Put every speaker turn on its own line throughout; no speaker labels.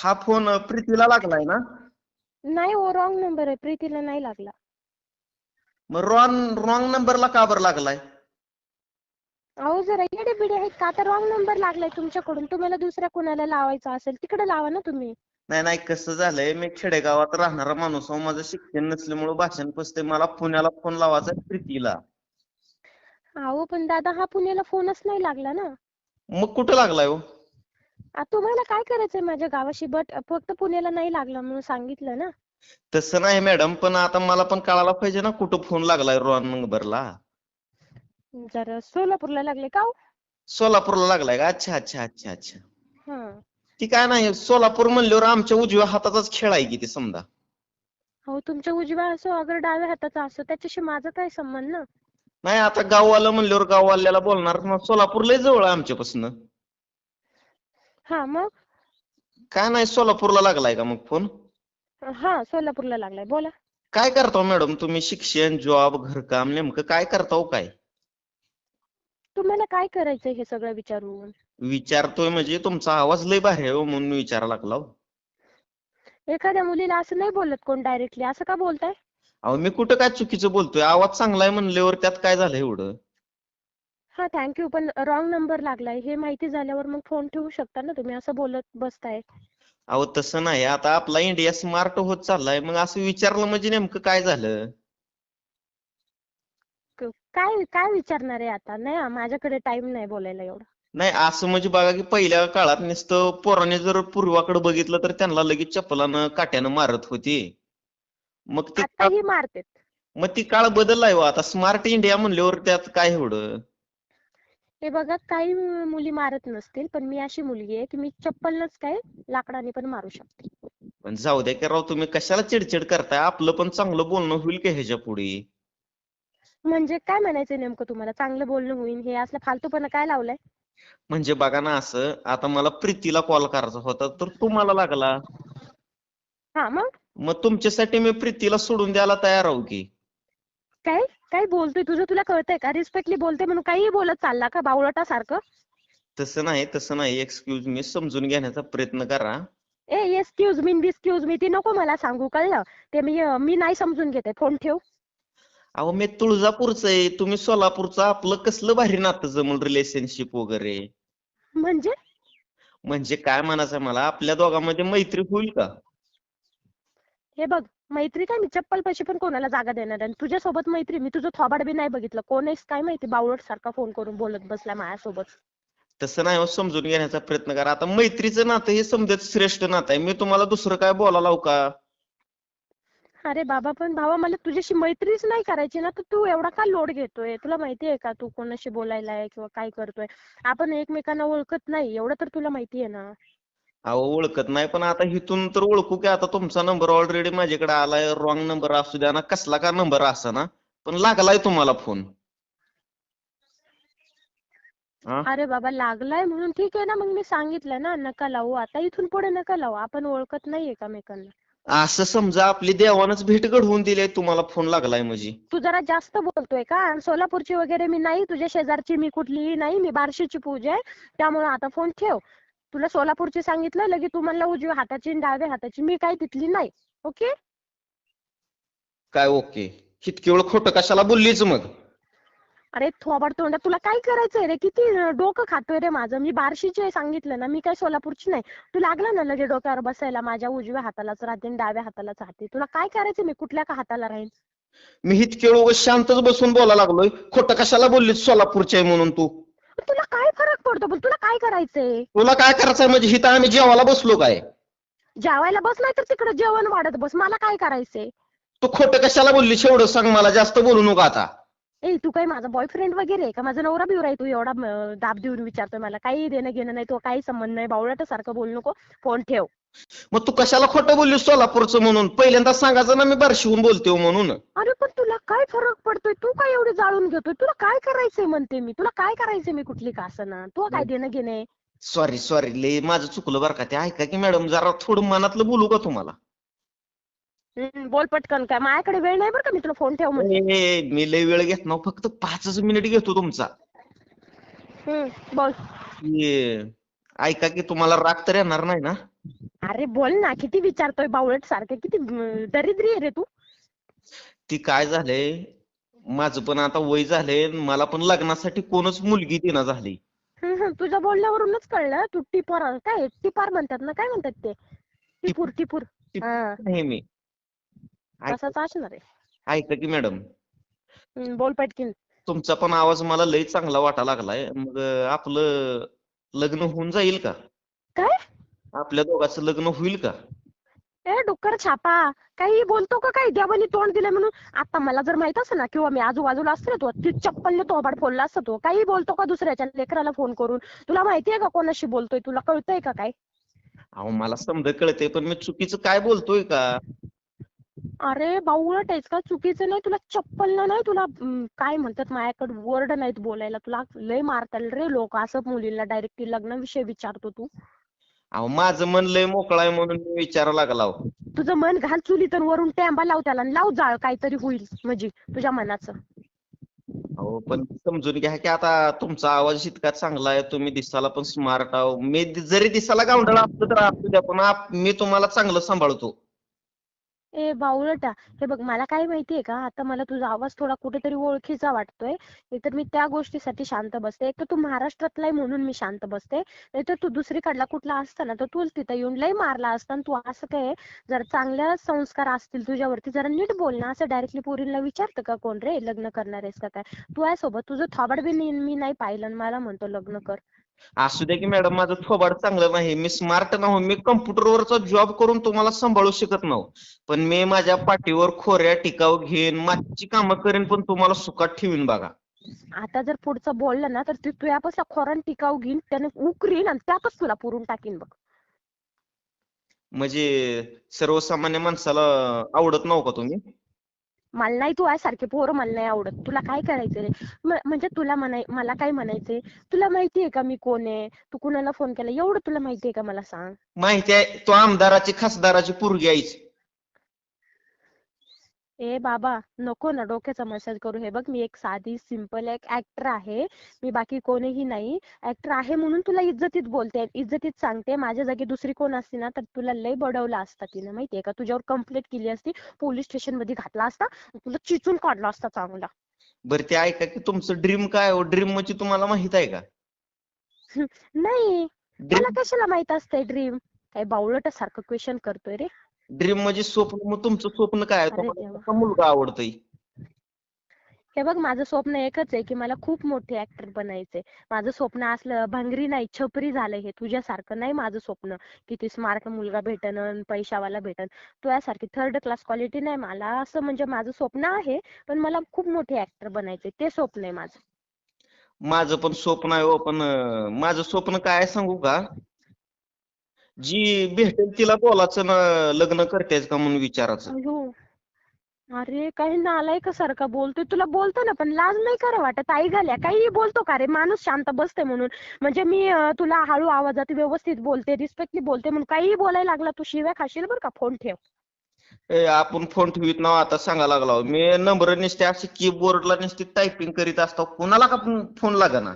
हा फोन प्रीतीला लागलाय ना?
नाही हो, रॉंग नंबर आहे. प्रीतीला नाही लागला.
मग रॉंग नंबरला का बरं लागलाय?
अहो जरा येडेबिडे आहेत का? आता रॉंग नंबर लागलाय तुमच्याकडून. तुम्हाला दुसऱ्या कोणाला लावायचा असेल तिकडे लावा ना तुम्ही.
नाही नाही, कसं झालंय, मी खेडेगावात राहणारा माणूस आहे. माझं शिक्षण नसल्यामुळे भाषण पसते. मला पुण्याला फोन लावायचा आहे, प्रीतीला.
अहो पण दादा, हा पुण्याला फोनच नाही लागला ना.
मग कुठं लागलाय हो?
तुम्हाला काय करायचंय माझ्या गावाशी? बट फक्त पुण्याला नाही लागला म्हणून सांगितलं ना.
तसं नाही मॅडम, पण आता मला पण कळायला पाहिजे ना कुठं फोन लागलाय रॉंग नंबरला.
जरा सोलापूरला लागले का हो?
सोलापूरला लागलाय का? अच्छा अच्छा अच्छा अच्छा.
हा.
ती काय नाही, सोलापूर म्हणल्यावर आमच्या उजव्या हाताचाच खेळ आहे की ते, समजा.
हो, तुमच्या उजव्या असो अगर डाव्या हाताचा असो, त्याच्याशी माझा काय संबंध ना.
नाही, आता गाववालं म्हणल्यावर गाववाल्याला बोलणार. मग सोलापूर लय जवळ आहे आमच्यापासून.
हा मग.
काय नाही, सोलापूरला लागलाय का मग फोन?
हा, सोलापूरला लागलाय. बोला.
काय करता मॅडम तुम्ही? शिक्षण, जॉब, घरकाम नेमकं काय करता हो काय?
तुम्हाला काय करायचंय हे सगळं विचारून?
विचारतोय म्हणजे तुमचा आवाज लय भारी आहे हो, म्हणून विचारायला लागला.
एखाद्या मुलीला असं नाही बोलत कोण डायरेक्टली. असं का बोलताय?
अहो मी कुठं काय चुकीचं बोलतोय? आवाज चांगला आहे म्हणल्यावर त्यात काय झालं एवढं?
हा, थँक्यू. पण रॉंग नंबर लागलाय हे माहिती झाल्यावर मग फोन ठेवू शकता ना तुम्ही. असं बोलत बसताय.
अहो तसं नाही, आता आपला इंडिया स्मार्ट होत चाललाय. मग असं विचारलं म्हणजे नेमकं काय झालं?
काय काय विचारणार आहे आता? नाही, माझ्याकडे टाइम नाही बोलायला एवढा.
नाही, असं म्हणजे बघा की पहिल्या काळात नुसतं पोराने जर पूर्वाकडे बघितलं तर त्यांना लगेच चप्पलानं काट्यानं मारत होती. मग ते
आताही मारतेत.
मग ती काळ बदललाय हो. आता स्मार्ट इंडिया म्हणल्यावर त्यात काय एवढं?
हे बघा, काही मुली मारत नसतील, पण मी अशी मुलगी आहे की मी चप्पलनच काय लाकडाने पण मारू शकते.
पण जाऊ द्या की राव, तुम्ही कशाला चिडचिड करताय? आपलं पण चांगलं बोलणं होईल की ह्याच्या पुढे.
म्हणजे काय म्हणायचंय नेमकं तुम्हाला? चांगलं बोलणं होईल हे असलं फालतूपणा काय लावलाय?
म्हणजे बघा ना, असं आता मला प्रीतीला कॉल करायचा होता तर तुम्हाला लागला.
हा मग.
मग तुमच्यासाठी मी प्रीतीला सोडून द्यायला तयार आहो की.
काय काय बोलतोय? तुझं तुला कळतंय का? रिस्पेक्टली बोलते म्हणून काही बोलत चालला का बावळटासारखं?
तसं नाही, एक्सक्यूज मी, समजून घेण्याचा प्रयत्न करा.
एक्सक्यूज मी बिस्क्यूज मी ती नको मला सांगू, कळलं? ते मी नाही समजून घेते. फोन ठेव.
अहो मी तुळजापूरचं आहे, तुम्ही सोलापूरचं. आपलं कसलं भारी नातं जमल, रिलेशनशिप वगैरे. म्हणजे काय म्हणायचंय मला, आपल्या दोघांमध्ये मैत्री होईल का?
हे बघ, मैत्री काय मी चप्पल पाशी पण कोणाला जागा देणार आहे. तुझ्यासोबत मैत्री? मी तुझं थोबाड बी नाही बघितलं. कोण आहेस काय माहिती, बावळट सारखा फोन करून बोलत बसला माझ्यासोबत.
तसं नाही हो, समजून घेण्याचा प्रयत्न करा. आता मैत्रीचं नातं हे समजत श्रेष्ठ नातं आहे. मी तुम्हाला दुसरं काय बोलायला लावू का?
अरे बाबा, पण भावा मला तुझ्याशी मैत्रीच नाही करायची ना, तर तू एवढा का लोड घेतोय? तुला माहिती आहे का तू कोणाशी बोलायला आहे किंवा काय करतोय? आपण एकमेकांना ओळखत नाही एवढं तर तुला माहिती आहे ना.
अहो ओळखत नाही, पण आता इथून तर ओळखू की. आता तुमचा नंबर ऑलरेडी माझ्याकडे आलाय. रॉंग नंबर असू द्या ना, कसला का नंबर असा ना, पण लागलाय तुम्हाला फोन.
अरे बाबा, लागलाय म्हणून ठीक आहे ना. मग मी सांगितलं ना, नका लावू आता, इथून पुढे नका लावू. आपण ओळखत नाहीये एकमेकांना.
असं समजा आपली देवानच भेट घडवून दिली, तुम्हाला फोन लागलाय म्हणजे.
तू जरा जास्त बोलतोय का? सोलापूरची वगैरे मी नाही, तुझ्या शेजारची मी कुठलीही नाही. मी बार्शीची पूजा आहे, त्यामुळे आता फोन ठेव. तुला सोलापूरची सांगितलं लगे, तू म्हणला उजव्या हाताची आणि डाव्या हाताची. मी काय तिथली नाही. ओके.
काय ओके? इतकी वेळ खोटं कशाला बोललीच मग?
अरे थोबाड तोंडा, तुला काय करायचंय रे? किती डोकं खातोय रे माझं? मी बार्शीची आहे सांगितलं ना, मी काय सोलापूरची नाही. तू लागला ना लगे डोक्यावर बसायला. माझ्या उजव्या हातालाच राहते आणि डाव्या हातालाच राहते. तुला काय करायचं? मी कुठल्या का हाताला राहीन?
मी इतकी वेळ शांतच बसून बोलायला लागलोय. खोटं कशाला बोललीस सोलापूरचे आहे म्हणून तू?
तुला काय फरक पडतो? पण तुला काय करायचंय?
तुला काय करायचंय म्हणजे? इथं आम्ही जेवायला बसलो काय?
जेवायला बस, नाही तर तिकडे जेवण वाढत बस. मला काय करायचंय?
तू खोटं कशाला बोललीस एवढं सांग मला. जास्त बोलू नका आता.
तू काय माझा बॉयफ्रेंड वगैरे आहे का? माझा नवरा बिवरा आहे? तू एवढा दाब देऊन विचारतोय मला. काही देणं घेणं नाही. तो काही संबंध नाही. बावळटासारखं बोलू नको. फोन ठेव.
मग तू कशाला खोटं बोललीस सोलापूरचं म्हणून? पहिल्यांदा सांगायचं ना मी बार्शीहून बोलतोय म्हणून.
अरे पण तुला काय फरक पडतोय? तू काय एवढे जाळून घेतोय? तुला काय करायचंय म्हणते मी. तुला काय करायचंय? मी कुठली का असना. तू काय देणं घेणे?
सॉरी लय माझं चुकलं बरं का. ते ऐका की मॅडम, जरा थोडं मनातलं बोलू का तुम्हाला?
बोल पटकन. काय माझ्याकडे वेळ नाही बरं का. मी तुला फोन ठेव म्हणते.
मी लय वेळ घेत ना, फक्त 5च मिनिट घेतो तुमचा.
बोल.
ऐका की, तुम्हाला राग तर येणार नाही ना?
अरे बोल ना, किती विचारतोय बावळट सारखं, किती दरिद्री आहे रे तू.
ती काय झालंय, माझं पण आता वय झालंय, मला पण लग्नासाठी कोणच मुलगी देना झाली.
तुझ्या बोलण्यावरूनच कळलं तू टिपार, काय टिपार म्हणतात ना, काय म्हणतात ते,
टिप
टिपूर टिपूर.
टिप
हा,
नाही मी. ऐका
तसाच असणार आहे.
ऐका की मॅडम,
बोल पटकीन.
तुमचा पण आवाज मला लय चांगला वाटा लागलाय. मग आपलं लग्न होऊन जाईल का?
काय?
आपल्या दोघांचं लग्न होईल का?
ए डुक्कर छापा, काही बोलतो का, काही देवानी तोंड दिलं म्हणून. आता मला जर माहित असं ना, किंवा मी आजूबाजूला असते ना, तो ती चप्पलने तोबाड फोडला असता. तो काही बोलतो का दुसऱ्याच्या लेकराला फोन करून? तुला माहितीये का कोणाशी बोलतोय? तुला कळतंय का काय?
अहो मला समजा कळतंय, पण मी चुकीचं काय बोलतोय का?
अरे बावळट आहेस का? चुकीचं नाही, तुला चप्पलनं नाही, तुला काय म्हणतात, माझ्याकडे वर्ड नाहीत बोलायला. तुला लय मारताल रे लोक असं मुलीला डायरेक्ट लग्नाविषयी विचारतो तू.
अहो माझं मन लय मोकळं आहे म्हणून मी विचारायला लागला हो.
तुझं मन घाल चुलीत आणि वरून टॅम्बा लाव त्याला आणि लाव जाळ, काहीतरी होईल म्हणजे तुझ्या मनाचं.
अहो पण समजून घ्या की आता तुमचा आवाज इतका चांगला आहे, तुम्ही दिसायला पण स्मार्ट आहो. मी जरी दिसायला गावंढळ असलं तर असू द्या, पण मी तुम्हाला चांगलं सांभाळतो.
ए बावळटा, हे बघ मला काय माहितीये का, आता मला तुझा आवाज थोडा कुठेतरी ओळखीचा वाटतोय. नाहीतर मी त्या गोष्टीसाठी शांत बसते. एक तर तू महाराष्ट्रातला आहे म्हणून मी शांत बसते, नाहीतर तू दुसरीकडला कुठला असता ना तर तू तिथं येऊन लय मारला असता. आणि तू असं काय, जर चांगल्या संस्कार असतील तुझ्यावरती, जरा नीट बोल ना. असं डायरेक्टली पोरींना विचारतं का कोण रे, लग्न करणार आहेस का काय? तू आहे सोबत, तुझं थोबाड बी मी नाही पाहिलं आणि मला म्हणतो लग्न कर.
असू द्या की मॅडम, माझं थोबाड चांगलं नाही, मी स्मार्ट नाही, मी कम्प्युटरवरचा जॉब करून तुम्हाला सांभाळू शकत नाही. पण मी माझ्या पाठीवर खोऱ्या टिकाव घेईन, मातीची कामं करेन, पण तुम्हाला सुखात ठेवीन बघा.
आता जर पुढचं बोललं ना तर तू तुझ्यापासून खोरान टिकाऊ घेईन, त्याने उकरीन आणि त्यातच तुला पुरून टाकीन बघ.
म्हणजे सर्वसामान्य माणसाला आवडत नाहो का तुम्ही?
मला नाही तू आहे सारखे पोरं मला नाही आवडत. तुला काय करायचं रे? म्हणजे तुला मला काय म्हणायचंय, तुला माहितीये का मी कोण आहे, तू कुणाला फोन केला, एवढं तुला माहितीये का मला सांग.
माहिती आहे, तो आमदाराची खासदाराची पोरगी आहेच.
ए बाबा नको ना डोक्याचा मसाज करू. हे बघ मी एक साधी सिंपल एक ऍक्टर आहे, मी बाकी कोणीही नाही. ऍक्टर आहे म्हणून तुला इज्जतीत बोलते, इज्जतीत सांगते. माझ्या जागी दुसरी कोण असती ना तर तुला लय बडवला असता तिने, माहितीये का. तुझ्यावर कंप्लेंट केली असती, पोलीस स्टेशन मध्ये घातला असता, तुला चिचून काढला असता चांगला.
बरं ते ऐका की, तुमचं ड्रीम काय हो? ड्रीम म्हणजे तुम्हाला माहित आहे का?
नाही, मला
ड्रीम
कशाला माहित असतंय ड्रीम. काय बावळट सारखं क्वेश्चन करतोय रे.
ड्रीम म्हणजे स्वप्न. मग तुमचं स्वप्न काय आहे?
अरे
तुम्हाला
देवा,
कसा मुलगा आवडतोय?
हे बघ माझं स्वप्न एकच आहे की मला खूप मोठे ऍक्टर बनायचंय. माझं स्वप्न असलं भंगरी नाही, छपरी झालं. हे तुझ्यासारखं नाही माझं स्वप्न, किती स्मार्ट मुलगा भेटन अन पैशावाला भेटन. तुझ्यासारखी थर्ड क्लास क्वालिटी नाही मला. असं म्हणजे माझं स्वप्न आहे, पण मला खूप मोठे ऍक्टर बनायचे, ते स्वप्न आहे माझं.
माझं पण स्वप्न आहे हो, पण माझं स्वप्न काय आहे सांगू का? जी भेटेल तिला बोलायचं ना, लग्न करतेस का म्हणून विचारायचं.
अयो, अरे काही नालायकासारखा बोलतोय. तुला बोलतो ना पण लाज नाही करा वाटत? आई घाल्या काही बोलतो का रे माणूस शांत बसते म्हणून. म्हणजे मी तुला हळू आवाजात व्यवस्थित बोलते, रिस्पेक्टली बोलते म्हणून काही बोलायला लागला तू शिव्या खाशील बरं का. फोन ठेव.
आपण फोन ठेवीत नाव आता सांगा लागला हो. मी नंबर नुसते असे कीबोर्डला नुसती टायपिंग करीत असतो, कुणाला का फोन लागाना.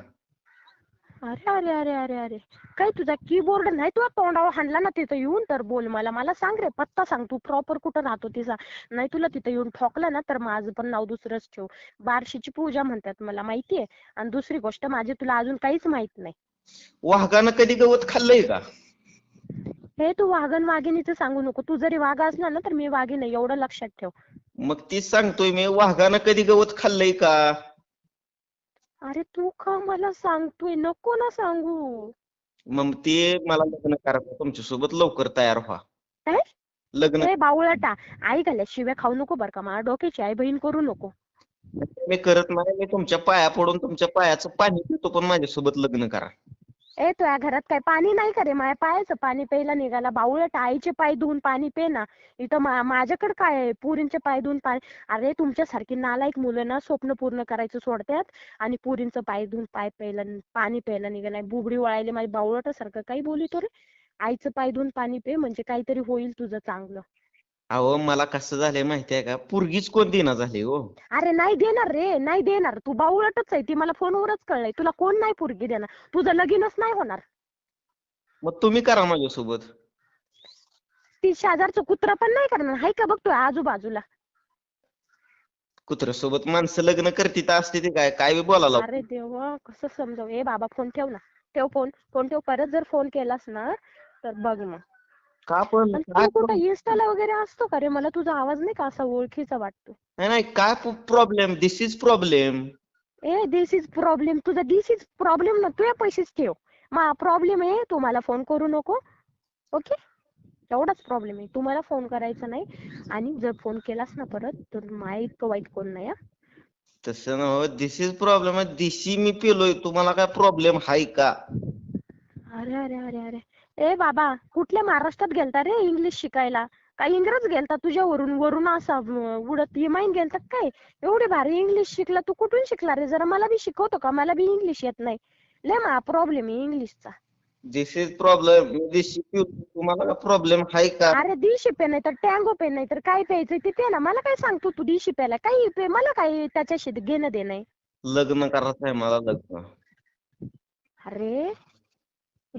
अरे अरे अरे अरे अरे, काय तुझा कीबोर्ड नाही तुला तोंडावर हाणला ना तिथं येऊन तर बोल. मला सांग रे, पत्ता सांग, तू प्रॉपर कुठं राहतो तिचा. नाही तुला तिथं येऊन ठोकलं ना तर माझं पण नाव दुसरंच ठेव. बार्शीची पूजा म्हणतात मला माहितीये. आणि दुसरी गोष्ट, माझी तुला अजून काहीच माहित नाही.
वाघानं कधी गवत खाल्लंय का?
हे तू वाघन वाघिणीचं सांगू नको. तू जरी वाघ असला ना तर मी वाघीण आहे, एवढं लक्षात ठेव.
मग तीच सांगतोय मी, वाघानं कधी गवत खाल्लंय का?
अरे तू का मला सांगतोय? नको ना सांगू.
मग ते मला लग्न करायचं तुमच्यासोबत, लवकर तयार व्हा.
काय?
लग्न
ए बावळटा, आई घाल्या शिव्या खाऊ नको बरं का. मला डोक्याची आई बहीण करू नको.
मी करत नाही, मी तुमच्या पाया पडून तुमच्या पायाचं पाणी पितो, पण माझ्यासोबत लग्न करा.
ए तुझ्या घरात काय पाणी नाही का रे? माझ्या पायाचं पाणी प्यायला निघाला बावळट. आईचे पाय धुवून पाणी पे ना. इथं माझ्याकडे काय आहे? पुरींचे पाय धुवून पाणी. अरे तुमच्यासारखी नालायक मुलं ना स्वप्न पूर्ण करायचं सोडतात आणि पुरींचं पाय धुवून पाणी प्यायला निघालाय. बुबडी वळायले माझ्या बावळटासारखं काही बोलितो रे. आईचं पाय धुवून पाणी पे म्हणजे काहीतरी होईल तुझं चांगलं.
अहो मला कसं झालंय माहितीये का, पोरगीच कोण देना झाली हो.
अरे नाही देणार रे, नाही देणार. तू बावळटच आहे, ती मला फोनवरच कळलंय. तुला कोण नाही पोरगी देणार, तुझं लगीनच नाही होणार.
मग तुम्ही करा माझ्यासोबत.
ती शेजारचं कुत्रं पण नाही करणार, हाय का बघ तू आजूबाजूला.
कुत्र्यासोबत माणसं लग्न करतीत असते ते काय काय बी बोलायला.
अरे देवा, कसं समजावं. ए बाबा फोन ठेव ना, ठेव फोन ठेव. परत जर फोन केलास ना तर बघ मग.
का पण
आणि
काय
तू कुठं इन्स्टाला वगैरे असतो का रे? मला तुझा आवाज नाही का असा ओळखीचा वाटतो.
नाही नाही काय problem, this is problem.
A this is problem, तुझा दिस इज प्रॉब्लेम ना, तुझ्या पैसेच ठेव. मा प्रॉब्लेम आहे, तू मला फोन करू नको. ओके, एवढाच प्रॉब्लेम आहे. तू मला फोन करायचा नाही, आणि जर फोन केलास ना परत तर माझ्या इतकं वाईट कोण नाही हा.
तसं ना हो, दिस इज प्रॉब्लेम आहे. दिशी मी पेलोय, तुम्हाला काय प्रॉब्लेम हाय का?
अरे अरे अरे अरे, ए बाबा कुठल्या महाराष्ट्रात गेलता रे इंग्लिश शिकायला? काय इंग्रज गेलता तुझ्यावरून वरून असा उडत हिमाईन गेलता काय? एवढी भारी इंग्लिश शिकला तू, कुठून शिकला रे? जरा मला बी शिकवतो का? मला बी इंग्लिश येत नाही. लय मा प्रॉब्लेम आहे इंग्लिशचा.
दिस इज प्रॉब्लेम, मी दिशी पिलो, तुम्हाला काय प्रॉब्लेम हाय का?
अरे दिशी पे नाही तर टँगो पे नाही तर काय प्यायचं ते पे ना. मला काय सांगतो तू दिशी प्यायला? काही पे, मला काय त्याच्याशी घेणं देणं आहे?
लग्न करायचं आहे मला, लग्न.
अरे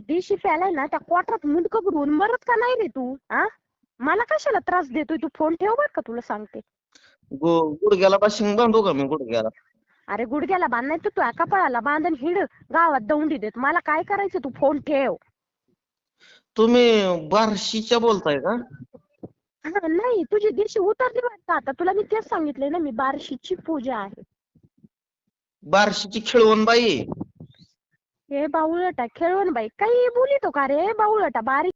दिशी प्यालाय ना, त्या क्वार्टरात मुंडकं बुडवून मरत का नाही रे तू? हा, मला कशाला त्रास देतोय तू? फोन ठेव बर का, तुला सांगते.
गुडघ्याला बाशिंग बांधू का मी गुडघ्याला?
अरे गुडघ्याला बांध नाही तर तू कपाळाला बांधून हिड गावात दौंडी देत. मला काय करायचं, तू फोन ठेव.
तुम्ही बार्शीच्या बोलताय का?
हा, नाही तुझी दिशी उतरली वाटतं आता. तुला मी तेच सांगितलंय ना, मी बार्शीची पूजा आहे.
बार्शीची खिळवणबाई.
हे बावळटा खेळवण बाई, काही बोलितो का रे बावळटा? बारीक